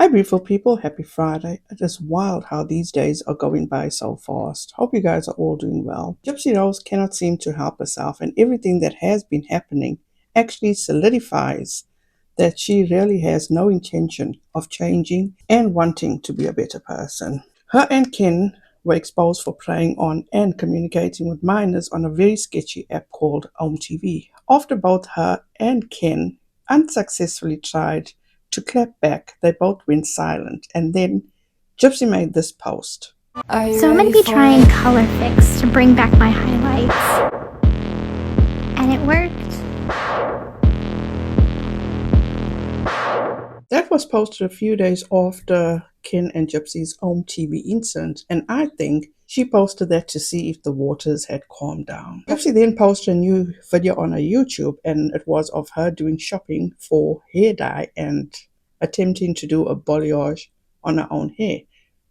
Hi, beautiful people. Happy Friday. It is wild how these days are going by so fast. Hope you guys are all doing well. Gypsy Rose cannot seem to help herself, and everything that has been happening actually solidifies that she really has no intention of changing and wanting to be a better person. Her and Ken were exposed for preying on and communicating with minors on a very sketchy app called OMTV. After both her and Ken unsuccessfully tried to clap back, they both went silent, and then Gypsy made this post. So I'm going to be trying color fix to bring back my highlights. And it worked. That was posted a few days after Ken and Gypsy's OMTV incident, and I think she posted that to see if the waters had calmed down. Gypsy then posted a new video on her YouTube, and it was of her doing shopping for hair dye and attempting to do a balayage on her own hair.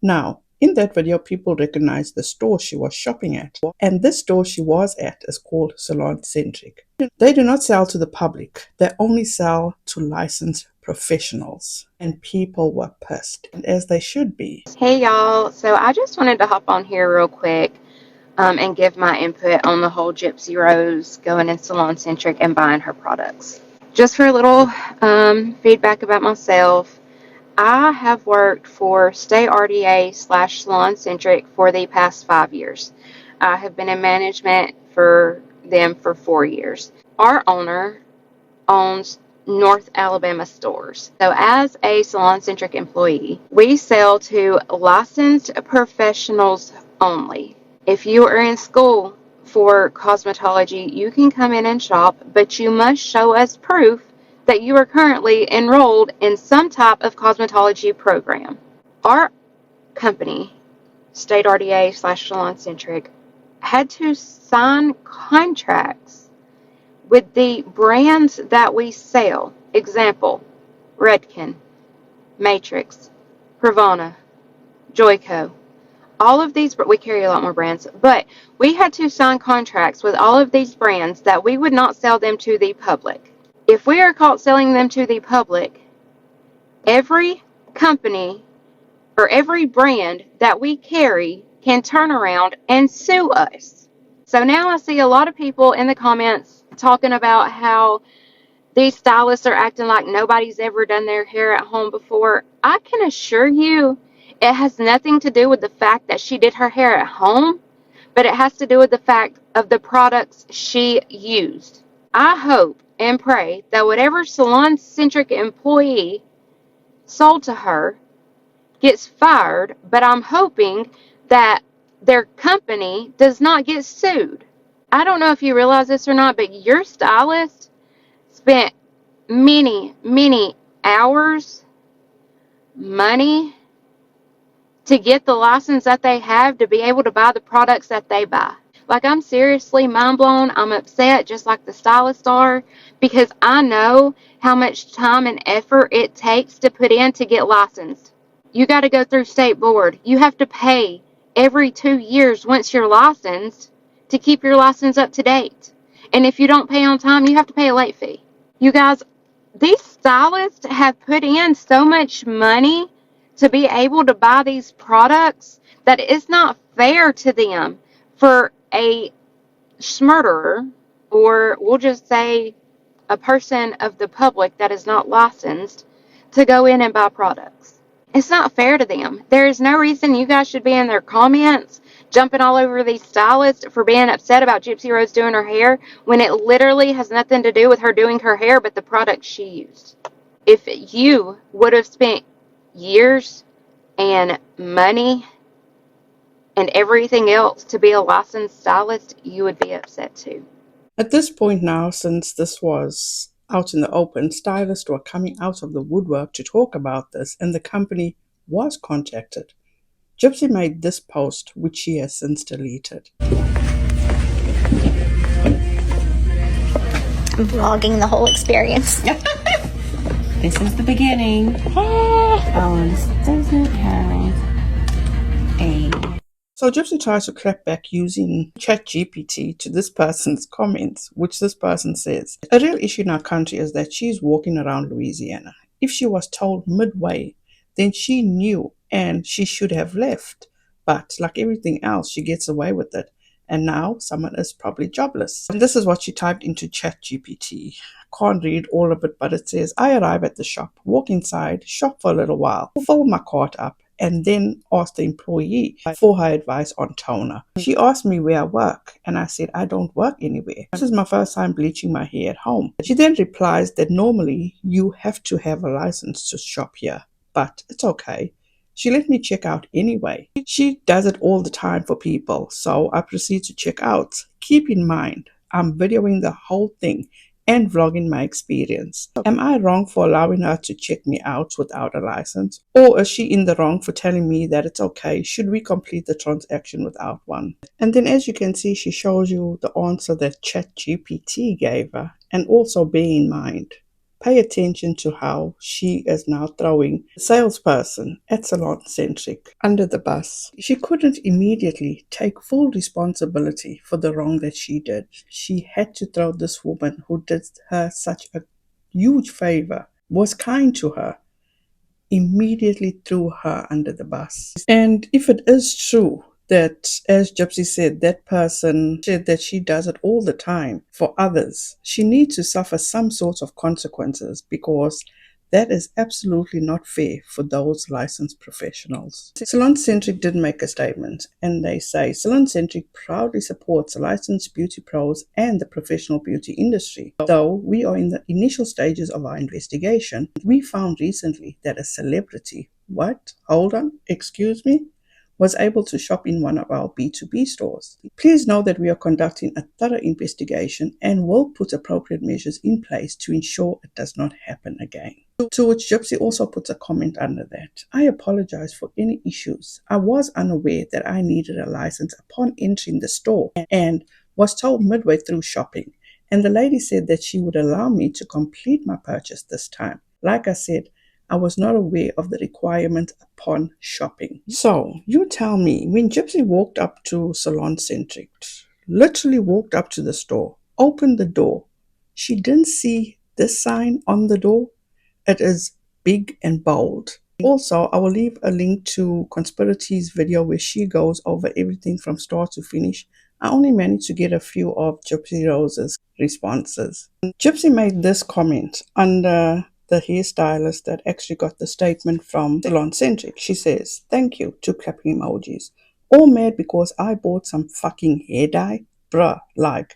Now, in that video, people recognized the store she was shopping at, and this store she was at is called Salon Centric. They do not sell to the public, they only sell to licensed professionals, and people were pissed, and as they should be. Hey y'all, so I just wanted to hop on here real quick and give my input on the whole Gypsy Rose going in Salon Centric and buying her products. Just for a little feedback about myself, I have worked for State RDA/Salon Centric for the past 5 years. I have been in management for them for 4 years. Our owner owns North Alabama stores. So as a Salon Centric employee, we sell to licensed professionals only. If you are in school for cosmetology, you can come in and shop, but you must show us proof that you are currently enrolled in some type of cosmetology program. Our company, State RDA/Salon Centric, had to sign contracts with the brands that we sell. Example, Redken, Matrix, Pravana, Joico. All of these, we carry a lot more brands, but we had to sign contracts with all of these brands that we would not sell them to the public. If we are caught selling them to the public, every company or every brand that we carry can turn around and sue us. So now I see a lot of people in the comments talking about how these stylists are acting like nobody's ever done their hair at home before. I can assure you it has nothing to do with the fact that she did her hair at home, but it has to do with the fact of the products she used. I hope and pray that whatever Salon Centric employee sold to her gets fired, but I'm hoping that their company does not get sued. I don't know if you realize this or not, but your stylist spent many hours, money to get the license that they have to be able to buy the products that they buy. Like, I'm seriously mind blown. I'm upset just like the stylists are, because I know how much time and effort it takes to put in to get licensed. You got to go through state board. You have to pay every 2 years once you're licensed to keep your license up to date. And if you don't pay on time, you have to pay a late fee. You guys, these stylists have put in so much money to be able to buy these products that it's not fair to them for a smurderer, or we'll just say a person of the public that is not licensed, to go in and buy products. It's not fair to them. There is no reason you guys should be in their comments jumping all over these stylists for being upset about Gypsy Rose doing her hair when it literally has nothing to do with her doing her hair but the product she used. If you would have spent years and money and everything else to be a licensed stylist, you would be upset too. At this point now, since this was out in the open, stylists were coming out of the woodwork to talk about this, and the company was contacted. Gypsy made this post, which she has since deleted. I'm vlogging the whole experience. This is the beginning. Oh, this doesn't have a... So Gypsy tries to clap back using ChatGPT to this person's comments, which this person says, a real issue in our country is that she's walking around Louisiana. If she was told midway then she knew and she should have left. But like everything else, she gets away with it. And now someone is probably jobless. And this is what she typed into ChatGPT. Can't read all of it, but it says, I arrive at the shop, walk inside, shop for a little while, fill my cart up, and then ask the employee for her advice on toner. She asked me where I work, and I said, I don't work anywhere. This is my first time bleaching my hair at home. She then replies that normally you have to have a license to shop here, but it's okay. She let me check out anyway. She does it all the time for people, so I proceed to check out. Keep in mind, I'm videoing the whole thing and vlogging my experience. Am I wrong for allowing her to check me out without a license? Or is she in the wrong for telling me that it's okay? Should we complete the transaction without one? And then as you can see, she shows you the answer that ChatGPT gave her. And also bear in mind, pay attention to how she is now throwing the salesperson at Salon Centric under the bus. She couldn't immediately take full responsibility for the wrong that she did. She had to throw this woman who did her such a huge favor, was kind to her, immediately threw her under the bus. And if it is true that, as Gypsy said, that person said that she does it all the time for others, she needs to suffer some sort of consequences, because that is absolutely not fair for those licensed professionals. SalonCentric did make a statement, and they say, SalonCentric proudly supports the licensed beauty pros and the professional beauty industry. Though we are in the initial stages of our investigation, we found recently that a celebrity, what? Hold on, excuse me? Was able to shop in one of our B2B stores. Please know that we are conducting a thorough investigation and will put appropriate measures in place to ensure it does not happen again. To which Gypsy also puts a comment under that. I apologize for any issues. I was unaware that I needed a license upon entering the store and was told midway through shopping. And the lady said that she would allow me to complete my purchase this time. Like I said, I was not aware of the requirement upon shopping. So, you tell me, when Gypsy walked up to Salon Centric, literally walked up to the store, opened the door, she didn't see this sign on the door? It is big and bold. Also, I will leave a link to Conspiratea's video where she goes over everything from start to finish. I only managed to get a few of Gypsy Rose's responses. Gypsy made this comment under the hairstylist that actually got the statement from Salon Centric. She says, thank you, two clapping emojis. All mad because I bought some fucking hair dye? Bruh, like,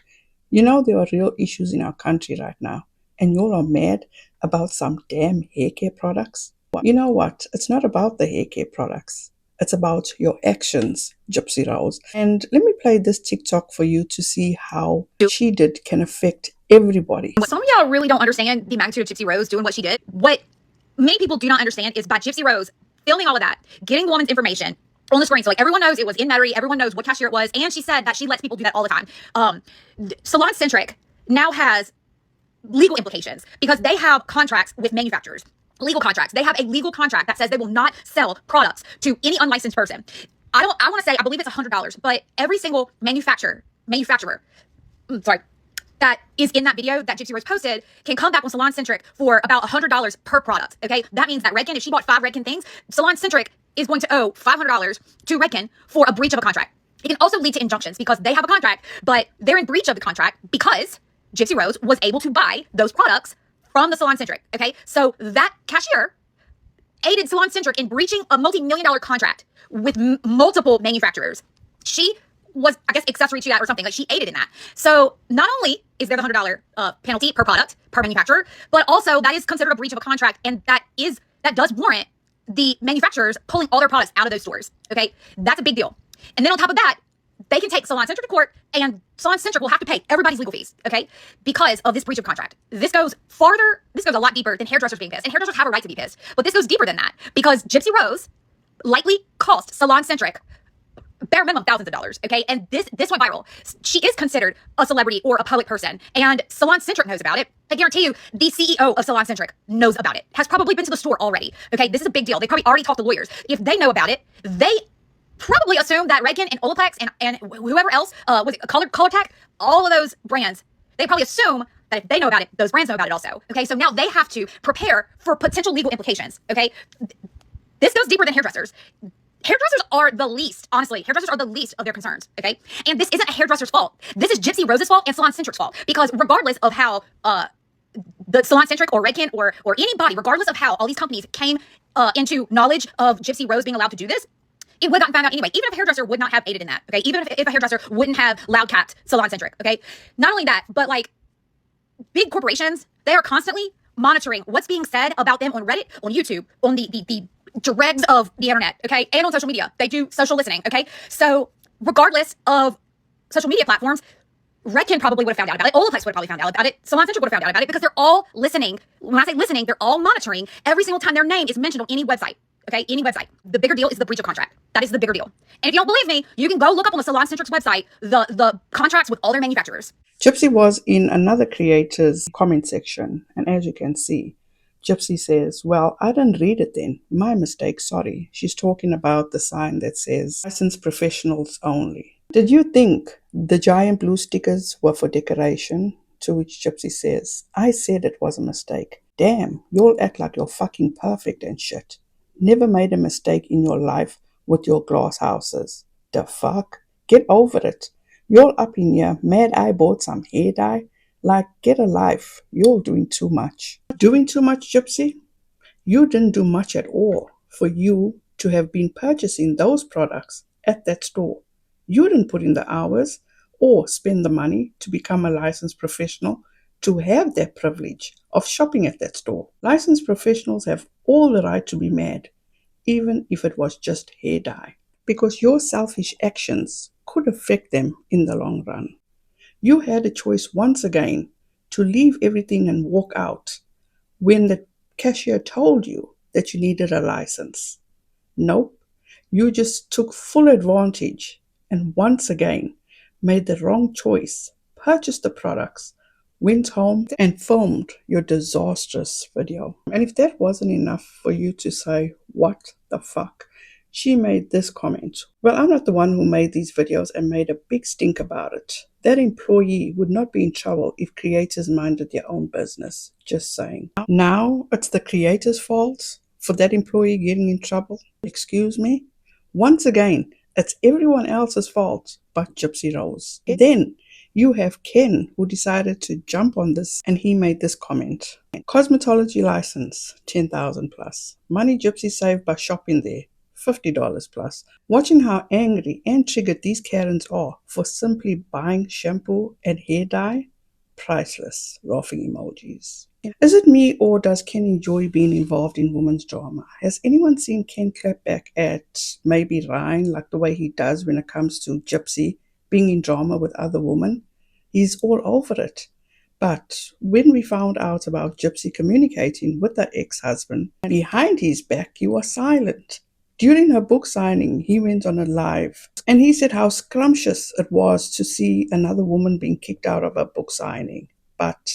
you know there are real issues in our country right now, and you all are mad about some damn hair care products? You know what? It's not about the hair care products. It's about your actions, Gypsy Rose. And let me play this TikTok for you to see how she did can affect everybody. What some of y'all really don't understand the magnitude of Gypsy Rose doing what she did. What many people do not understand is by Gypsy Rose filming all of that, getting the woman's information on the screen. So like everyone knows it was in Metairie, everyone knows what cashier it was, and she said that she lets people do that all the time. Salon Centric now has legal implications because they have contracts with manufacturers. Legal contracts. They have a legal contract that says they will not sell products to any unlicensed person. I want to say, I believe it's $100, but every single manufacturer, that is in that video that Gypsy Rose posted can come back on Salon Centric for about $100 per product. Okay. That means that Redken, if she bought 5 Redken things, Salon Centric is going to owe $500 to Redken for a breach of a contract. It can also lead to injunctions because they have a contract, but they're in breach of the contract because Gypsy Rose was able to buy those products from the Salon Centric. Okay. So that cashier aided Salon Centric in breaching a multi-million-dollar contract with multiple manufacturers. She was, I guess, accessory to that or something. Like she aided in that. So not only is there the $100 penalty per product, per manufacturer, but also that is considered a breach of a contract. And that does warrant the manufacturers pulling all their products out of those stores. Okay. That's a big deal. And then on top of that, they can take Salon Centric to court and Salon Centric will have to pay everybody's legal fees, okay, because of this breach of contract. This goes farther, this goes a lot deeper than hairdressers being pissed. And hairdressers have a right to be pissed. But this goes deeper than that because Gypsy Rose likely cost Salon Centric bare minimum thousands of dollars, okay? And this went viral. She is considered a celebrity or a public person, and Salon Centric knows about it. I guarantee you, the CEO of Salon Centric knows about it, has probably been to the store already, okay? This is a big deal. They probably already talked to lawyers. If they know about it, they probably assume that Redken and Olaplex and whoever else, was it ColorTac, all of those brands, they probably assume that if they know about it, those brands know about it also, okay? So now they have to prepare for potential legal implications, okay? This goes deeper than hairdressers. Hairdressers are the least, honestly, hairdressers are the least of their concerns, okay? And this isn't a hairdresser's fault. This is Gypsy Rose's fault and SalonCentric's fault. Because regardless of how the SalonCentric or Redken or anybody, regardless of how all these companies came into knowledge of Gypsy Rose being allowed to do this, it would have gotten found out anyway. Even if a hairdresser would not have aided in that, okay? Even if a hairdresser wouldn't have loud capped SalonCentric, okay? Not only that, but like big corporations, they are constantly monitoring what's being said about them on Reddit, on YouTube, on the dregs of the internet, okay? And on social media. They do social listening, okay? So regardless of social media platforms, Redken probably would have found out about it. Olaplex would have probably found out about it. SalonCentric would have found out about it because they're all listening. When I say listening, they're all monitoring every single time their name is mentioned on any website. Okay, any website. The bigger deal is the breach of contract. That is the bigger deal. And if you don't believe me, you can go look up on the SalonCentric's website the contracts with all their manufacturers. Gypsy was in another creator's comment section, and as you can see, Gypsy says, well, I didn't read it then. My mistake, sorry. She's talking about the sign that says licensed professionals only. Did you think the giant blue stickers were for decoration? To which Gypsy says, I said it was a mistake. Damn, you'll act like you're fucking perfect and shit. Never made a mistake in your life with your glass houses. The fuck? Get over it. You're up in here, mad I bought some hair dye. Like, get a life. You're doing too much. Doing too much, Gypsy? You didn't do much at all for you to have been purchasing those products at that store. You didn't put in the hours or spend the money to become a licensed professional to have that privilege of shopping at that store. Licensed professionals have all the right to be mad, even if it was just hair dye, because your selfish actions could affect them in the long run. You had a choice once again to leave everything and walk out when the cashier told you that you needed a license. Nope, you just took full advantage and once again made the wrong choice, purchased the products, went home and filmed your disastrous video. And if that wasn't enough for you to say, what the fuck? She made this comment. Well, I'm not the one who made these videos and made a big stink about it. That employee would not be in trouble if creators minded their own business. Just saying. Now it's the creator's fault for that employee getting in trouble. Excuse me? Once again, it's everyone else's fault but Gypsy Rose. Then you have Ken, who decided to jump on this, and he made this comment. Cosmetology license, $10,000 plus. Money Gypsy saved by shopping there, $50 plus. Watching how angry and triggered these Karens are for simply buying shampoo and hair dye, priceless. Laughing emojis. Is it me, or does Ken enjoy being involved in women's drama? Has anyone seen Ken clap back at maybe Ryan like the way he does when it comes to Gypsy being in drama with other women? He's all over it. But when we found out about Gypsy communicating with her ex-husband behind his back, he was silent. During her book signing, he went on a live and he said how scrumptious it was to see another woman being kicked out of a book signing. But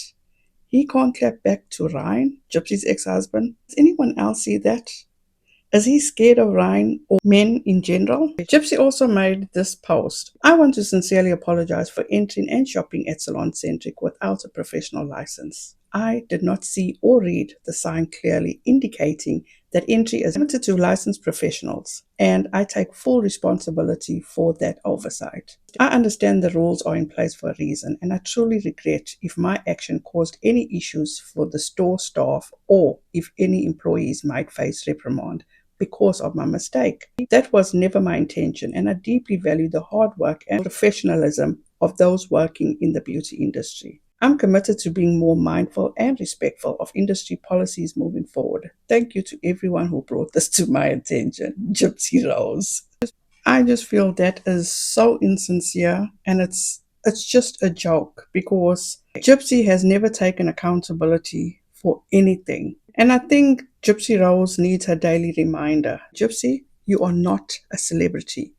he can't clap back to Ryan, Gypsy's ex-husband. Does anyone else see that? Is he scared of Ryan or men in general? Gypsy also made this post. I want to sincerely apologize for entering and shopping at Salon Centric without a professional license. I did not see or read the sign clearly indicating that entry is limited to licensed professionals, and I take full responsibility for that oversight. I understand the rules are in place for a reason, and I truly regret if my action caused any issues for the store staff or if any employees might face reprimand because of my mistake. That was never my intention, and I deeply value the hard work and professionalism of those working in the beauty industry. I'm committed to being more mindful and respectful of industry policies moving forward. Thank you to everyone who brought this to my attention. Gypsy Rose. I just feel that is so insincere, and it's just a joke because Gypsy has never taken accountability for anything. And I think Gypsy Rose needs her daily reminder. Gypsy, you are not a celebrity.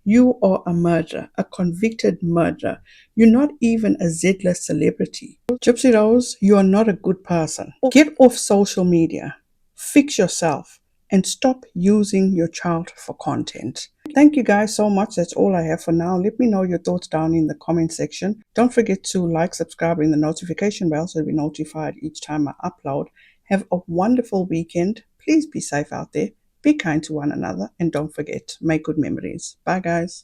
You are a murderer, a convicted murderer. You're not even a Z-list celebrity. Gypsy Rose, you are not a good person. Get off social media, fix yourself, and stop using your child for content. Thank you guys so much. That's all I have for now. Let me know your thoughts down in the comment section. Don't forget to like, subscribe, and the notification bell so you'll be notified each time I upload. Have a wonderful weekend. Please be safe out there. be kind to one another, and don't forget, make good memories. Bye, guys.